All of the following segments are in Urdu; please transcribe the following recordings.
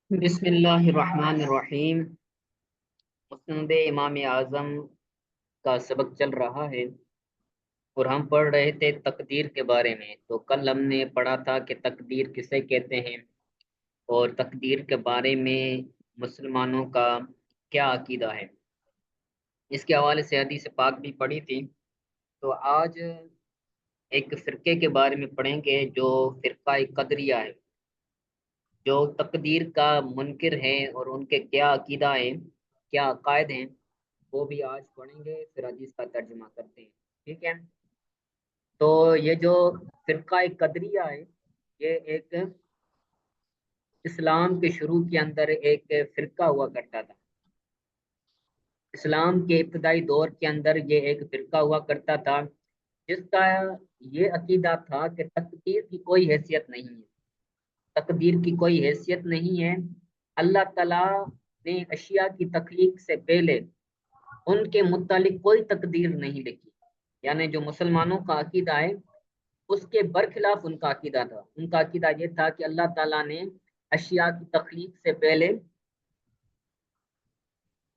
بسم اللہ الرحمن الرحیم۔ مسند امام اعظم کا سبق چل رہا ہے اور ہم پڑھ رہے تھے تقدیر کے بارے میں۔ تو کل ہم نے پڑھا تھا کہ تقدیر کسے کہتے ہیں اور تقدیر کے بارے میں مسلمانوں کا کیا عقیدہ ہے، اس کے حوالے سے حدیث پاک بھی پڑھی تھی۔ تو آج ایک فرقے کے بارے میں پڑھیں گے جو فرقہ قدریہ ہے، جو تقدیر کا منکر ہیں اور ان کے کیا عقیدہ ہیں، کیا عقائد ہیں، وہ بھی آج پڑھیں گے، پھر حدیث کا ترجمہ کرتے ہیں۔ ٹھیک ہے، تو یہ جو فرقہ قدریہ ہے، یہ ایک اسلام کے شروع کے اندر ایک فرقہ ہوا کرتا تھا۔ اسلام کے ابتدائی دور کے اندر یہ ایک فرقہ ہوا کرتا تھا جس کا یہ عقیدہ تھا کہ تقدیر کی کوئی حیثیت نہیں ہے، تقدیر کی کوئی حیثیت نہیں ہے۔ اللہ تعالیٰ نے اشیاء کی تخلیق سے پہلے ان کے متعلق کوئی تقدیر نہیں لکھی، یعنی جو مسلمانوں کا عقیدہ ہے اس کے برخلاف ان کا عقیدہ تھا۔ ان کا عقیدہ یہ تھا کہ اللہ تعالیٰ نے اشیاء کی تخلیق سے پہلے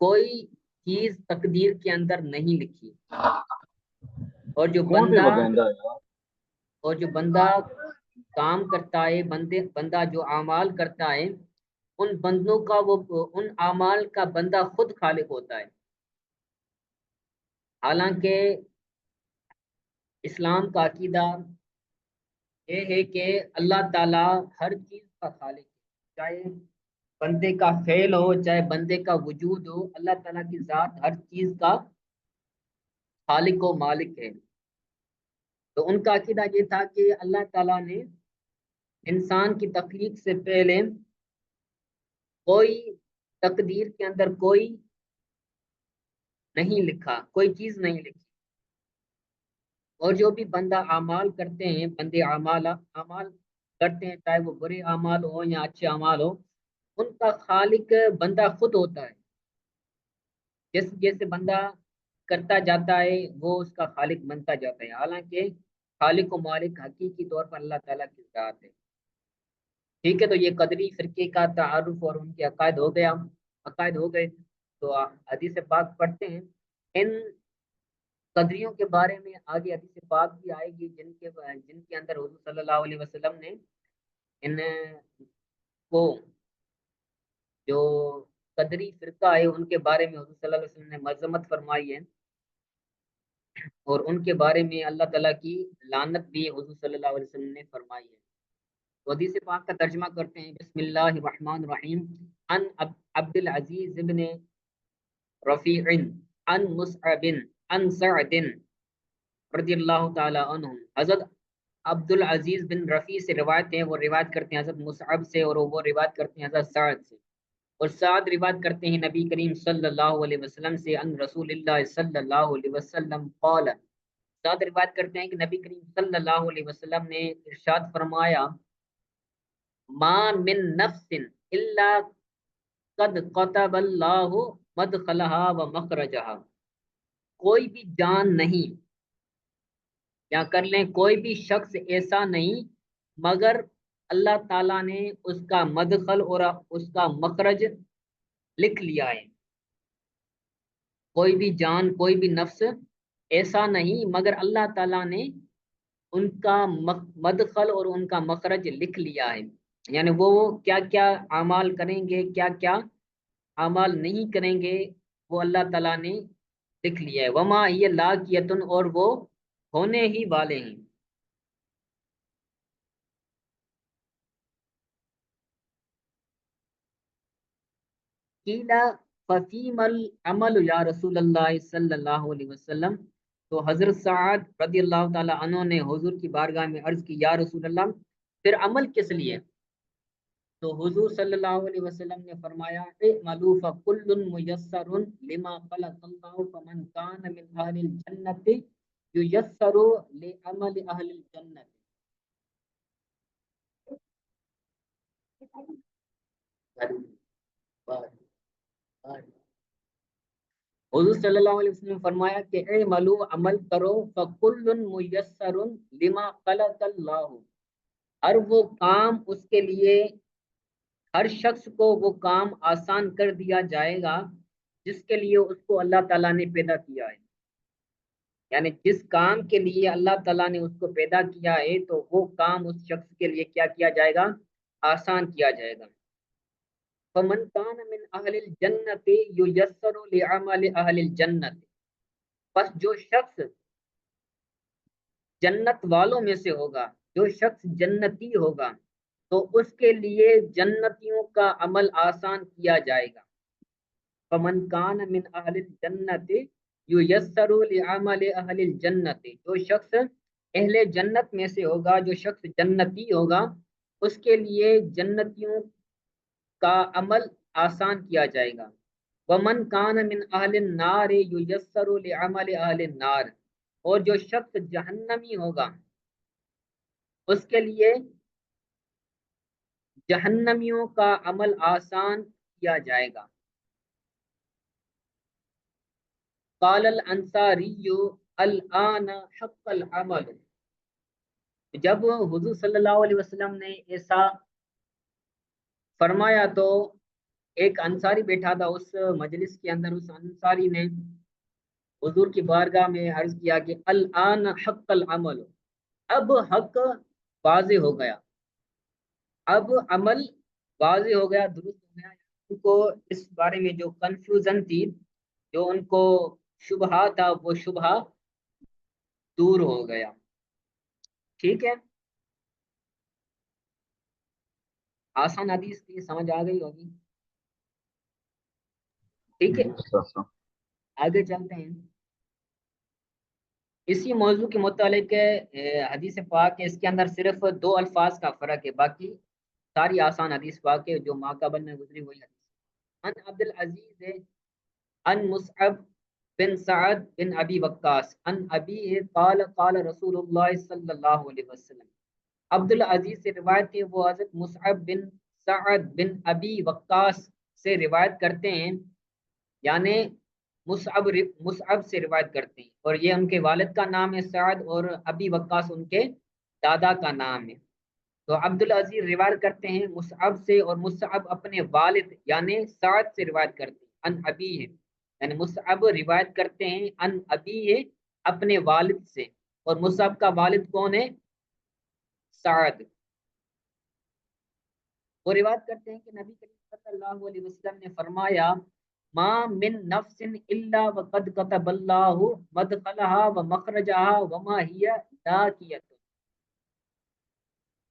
کوئی چیز تقدیر کے اندر نہیں لکھی، اور جو کون سی بندہ بکینڈا ہے یار؟ اور جو بندہ کام کرتا ہے، بندہ جو اعمال کرتا ہے، ان بندوں کا ان اعمال کا بندہ خود خالق ہوتا ہے۔ حالانکہ اسلام کا عقیدہ یہ ہے کہ اللہ تعالیٰ ہر چیز کا خالق ہے، چاہے بندے کا فعل ہو چاہے بندے کا وجود ہو، اللہ تعالیٰ کی ذات ہر چیز کا خالق و مالک ہے۔ تو ان کا عقیدہ یہ تھا کہ اللہ تعالیٰ نے انسان کی تخلیق سے پہلے کوئی تقدیر کے اندر کوئی نہیں لکھا، کوئی چیز نہیں لکھی، اور جو بھی بندہ اعمال کرتے ہیں، بندے اعمال کرتے ہیں، چاہے وہ برے اعمال ہو یا اچھے اعمال ہو، ان کا خالق بندہ خود ہوتا ہے۔ جیسے جیسے بندہ کرتا جاتا ہے وہ اس کا خالق بنتا جاتا ہے، حالانکہ خالق و مالک حقیقی طور پر اللہ تعالیٰ کی ذات ہے۔ ٹھیک ہے، تو یہ قدری فرقے کا تعارف اور ان کے عقائد ہو گئے۔ تو حدیث پاک پڑھتے ہیں۔ ان قدریوں کے بارے میں آگے حدیث پاک بھی آئے گی جن کے اندر حضور صلی اللہ علیہ وسلم نے ان کو، جو قدری فرقہ ہے، ان کے بارے میں حضور صلی اللہ علیہ وسلم نے مذمت فرمائی ہے، اور ان کے بارے میں اللہ تعالیٰ کی لعنت بھی حضور صلی اللہ علیہ وسلم نے فرمائی ہے۔ تو حدیث پاک کا ترجمہ کرتے ہیں۔ بسم اللہ الرحمن الرحیم۔ ان عبد العزیز ابن رفیع ان مصعب ان سعد رضی اللہ تعالی عنہ، حضرت عبد العزیز بن رفیع سے روایت ہے، وہ روایت کرتے ہیں حضرت مصعب سے، اور وہ روایت کرتے ہیں حضرت سعد سے، اور سعد روایت کرتے ہیں نبی کریم صلی اللہ علیہ وسلم سے، ان رسول اللہ صلی اللہ علیہ وسلم قال، سعد روایت کرتے ہیں کہ نبی کریم صلی اللہ علیہ وسلم نے ارشاد فرمایا، ما من نفس الا قد كتب اللہ مدخلها و مخرجها، کوئی بھی جان نہیں، یا کر لیں کوئی بھی شخص ایسا نہیں مگر اللہ تعالیٰ نے اس کا مدخل اور اس کا مخرج لکھ لیا ہے۔ کوئی بھی جان، کوئی بھی نفس ایسا نہیں مگر اللہ تعالیٰ نے ان کا مدخل اور ان کا مخرج لکھ لیا ہے، یعنی وہ کیا کیا اعمال کریں گے، کیا کیا اعمال نہیں کریں گے، وہ اللہ تعالیٰ نے لکھ لیا ہے۔ وما یہ لاقیتن، اور وہ ہونے ہی والے ہیں۔ قیلا ففیم العمل یا رسول اللہ صلی اللہ علیہ وسلم، تو حضرت سعد رضی اللہ تعالی عنہ نے حضور کی بارگاہ میں عرض کی، یا رسول اللہ، پھر عمل کس لیے؟ تو حضور صلی اللہ علیہ وسلم نے فرمایا، اعملوا فکل میسر لما خلق اللہ، فمن کان من اہل الجنت ییسر لعمل اہل الجنت۔ حضور صلی اللہ علیہ وسلم نے فرمایا کہ اعملوا، عمل کرو، فکل میسر لما خلق اللہ، ہر وہ کام اس کے لیے ہر شخص کو وہ کام آسان کر دیا جائے گا جس کے لیے اس کو اللہ تعالیٰ نے پیدا کیا ہے، یعنی جس کام کے لیے اللہ تعالیٰ نے اس کو پیدا کیا ہے تو وہ کام اس شخص کے لیے کیا کیا جائے گا؟ آسان کیا جائے گا۔ فمن کان من اہل الجنت ییسر لعمل اہل الجنت، پس جو شخص جنت والوں میں سے ہوگا، جو شخص جنتی ہوگا تو اس کے لیے جنتیوں کا عمل آسان کیا جائے گا۔ فمن کان من اہل الجنت ییسر لعمل اہل الجنت، جو شخص اہل جنت میں سے ہوگا، جو شخص جنتی ہوگا، اس کے لیے جنتیوں کا عمل آسان کیا جائے گا۔ ومن کان من اہل النار ییسر لعمل اہل النار، اور جو شخص جہنمی ہوگا اس کے لیے جہنمیوں کا عمل آسان کیا جائے گا۔ قال الانصاری الآن حق العمل، جب حضور صلی اللہ علیہ وسلم نے ایسا فرمایا تو ایک انصاری بیٹھا تھا اس مجلس کے اندر، اس انصاری نے حضور کی بارگاہ میں عرض کیا کہ الآن حق العمل، اب حق واضح ہو گیا، اب عمل واضح ہو گیا، درست ہو گیا۔ ان کو اس بارے میں جو کنفیوژن تھی، جو ان کو شبہہ تھا، وہ شبہہ دور ہو گیا۔ ٹھیک ہے، آسان حدیث کی سمجھ آ گئی ہوگی؟ ٹھیک ہے، آگے چلتے ہیں۔ اسی موضوع کے متعلق حدیث پاک ہے، اس کے اندر صرف دو الفاظ کا فرق ہے، باقی ساری آسان حدیث پاک ہے جو ماقبل میں گزری ہوئی حدیث۔ ان عبد العزیز ان مصعب بن سعد بن ابی وقاص ان ابی قال قال رسول اللہ صلی اللہ علیہ وسلم، عبد العزیز سے روایت ہے، وہ حضرت مصعب بن سعد بن ابی وقاص سے روایت کرتے ہیں، یعنی مصعب سے روایت کرتے ہیں، اور یہ ان کے والد کا نام ہے سعد، اور ابی وقاص ان کے دادا کا نام ہے۔ تو عبد العزیز روایت کرتے ہیں مصعب سے، اور مصعب اپنے والد یعنی سعد سے روایت کرتے ہیں ان ابی ہے، یعنی مصعب روایت کرتے ہیں ان ابی ہے اپنے والد سے، اور مصعب کا والد کون ہے؟ سعد۔ وہ روایت کرتے ہیں کہ نبی کریم صلی اللہ علیہ وسلم نے فرمایا ما من نفس الا وقد كتب الله مدخلها ومخرجها وما هي لاقیۃ،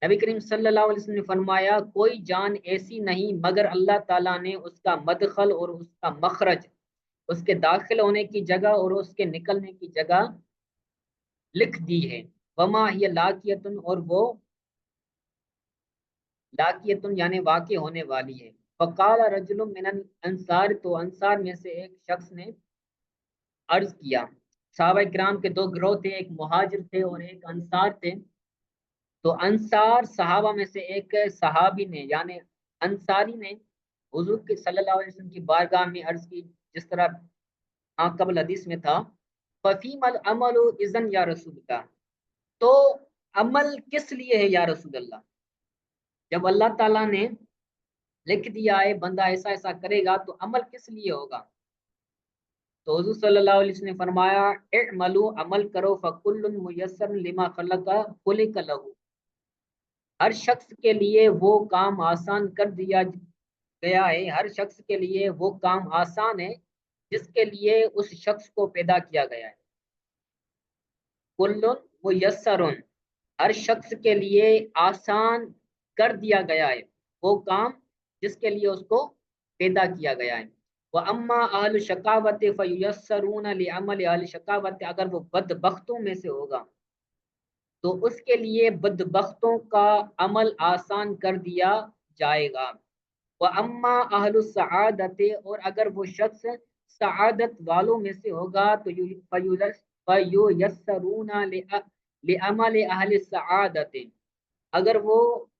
نبی کریم صلی اللہ علیہ وسلم نے فرمایا کوئی جان ایسی نہیں مگر اللہ تعالیٰ نے اس کا مدخل اور اس کا مخرج، اس کے داخل ہونے کی جگہ اور اس کے نکلنے کی جگہ لکھ دی ہے۔ وما ہی لاقیۃ، اور وہ لاقیۃ یعنی واقع ہونے والی ہے۔ فقال رجل من الانصار، تو انصار میں سے ایک شخص نے عرض کیا، صحابہ کرام کے دو گروہ تھے، ایک مہاجر تھے اور ایک انصار تھے، تو انصار صحابہ میں سے ایک صحابی نے یعنی انصاری نے حضور کے صلی اللہ علیہ وسلم کی بارگاہ میں عرض کی، جس طرح قبل حدیث میں تھا، ففیم العمل اذن یا رسول اللہ، تو عمل کس لیے ہے یا رسول اللہ؟ جب اللہ تعالیٰ نے لکھ دیا ہے بندہ ایسا ایسا کرے گا تو عمل کس لیے ہوگا؟ تو حضور صلی اللہ علیہ وسلم نے فرمایا اعملوا، عمل کرو، فکل میسر لما خلق لہ، ہر شخص کے لیے وہ کام آسان کر دیا گیا ہے، ہر شخص کے لیے وہ کام آسان ہے جس کے لیے اس شخص کو پیدا کیا گیا ہے۔ کل میسر، ہر شخص کے لیے آسان کر دیا گیا ہے وہ کام جس کے لیے اس کو پیدا کیا گیا ہے۔ وَأَمَّا أَهْلُ الشَّقَاوَةِ فَيُيَسَّرُونَ لِعَمَلِ أَهْلِ الشَّقَاوَةِ، اگر وہ بدبختوں میں سے ہوگا تو اس کے لیے بدبختوں کا عمل آسان کر دیا جائے گا۔ وَأَمَّا أَهْلُ السَّعَادَةِ، اور اگر وہ شخص سعادت والوں میں سے ہوگا تو فَيُيَسَّرُونَ لِعَمَلِ أَهْلِ السَّعَادَةِ، اگر وہ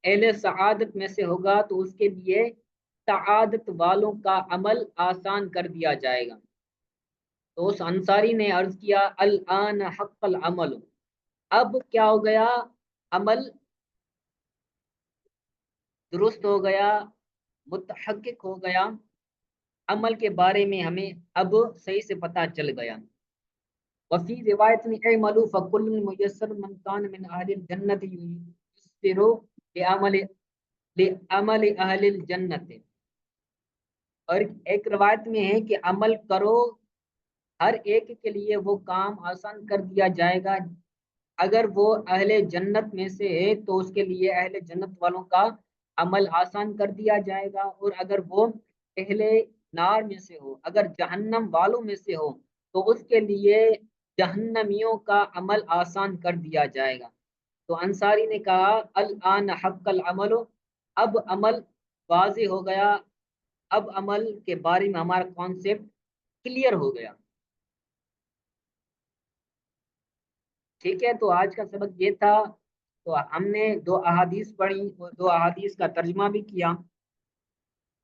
اہل سعادت میں سے ہوگا تو اس کے لیے سعادت والوں کا عمل آسان کر دیا جائے گا۔ تو اس انصاری نے عرض کیا الآن حق العمل، اب کیا ہو گیا؟ عمل درست ہو گیا، متحقق ہو گیا، عمل کے بارے میں ہمیں اب صحیح سے پتہ چل گیا۔ وفی روایت میں اعملوا فکل میسر من کان من اہل الجنت یسر لعمل لعمل اہل الجنت، اور ایک روایت میں ہے کہ عمل کرو، ہر ایک کے لیے وہ کام آسان کر دیا جائے گا، اگر وہ اہل جنت میں سے ہے تو اس کے لیے اہل جنت والوں کا عمل آسان کر دیا جائے گا، اور اگر وہ اہل نار میں سے ہو، اگر جہنم والوں میں سے ہو، تو اس کے لیے جہنمیوں کا عمل آسان کر دیا جائے گا۔ تو انصاری نے کہا الان حق العمل، اب عمل واضح ہو گیا، اب عمل کے بارے میں ہمارا کانسیپٹ کلیئر ہو گیا۔ ٹھیک ہے، تو آج کا سبق یہ تھا۔ تو ہم نے دو احادیث پڑھی اور دو احادیث کا ترجمہ بھی کیا،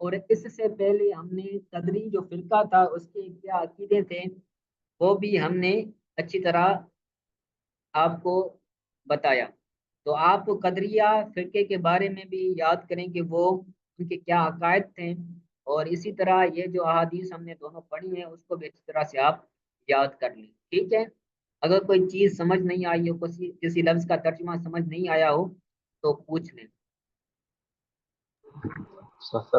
اور اس سے پہلے ہم نے قدری جو فرقہ تھا اس کے کیا عقیدے تھے وہ بھی ہم نے اچھی طرح آپ کو بتایا۔ تو آپ قدریہ فرقے کے بارے میں بھی یاد کریں کہ وہ ان کے کیا عقائد تھے، اور اسی طرح یہ جو احادیث ہم نے دونوں پڑھی ہیں اس کو بھی اچھی طرح سے آپ یاد کر لیں، ٹھیک ہے۔ اگر کوئی چیز سمجھ نہیں آئی ہو، کسی لفظ کا ترجمہ سمجھ نہیں آیا ہو تو پوچھ لیں۔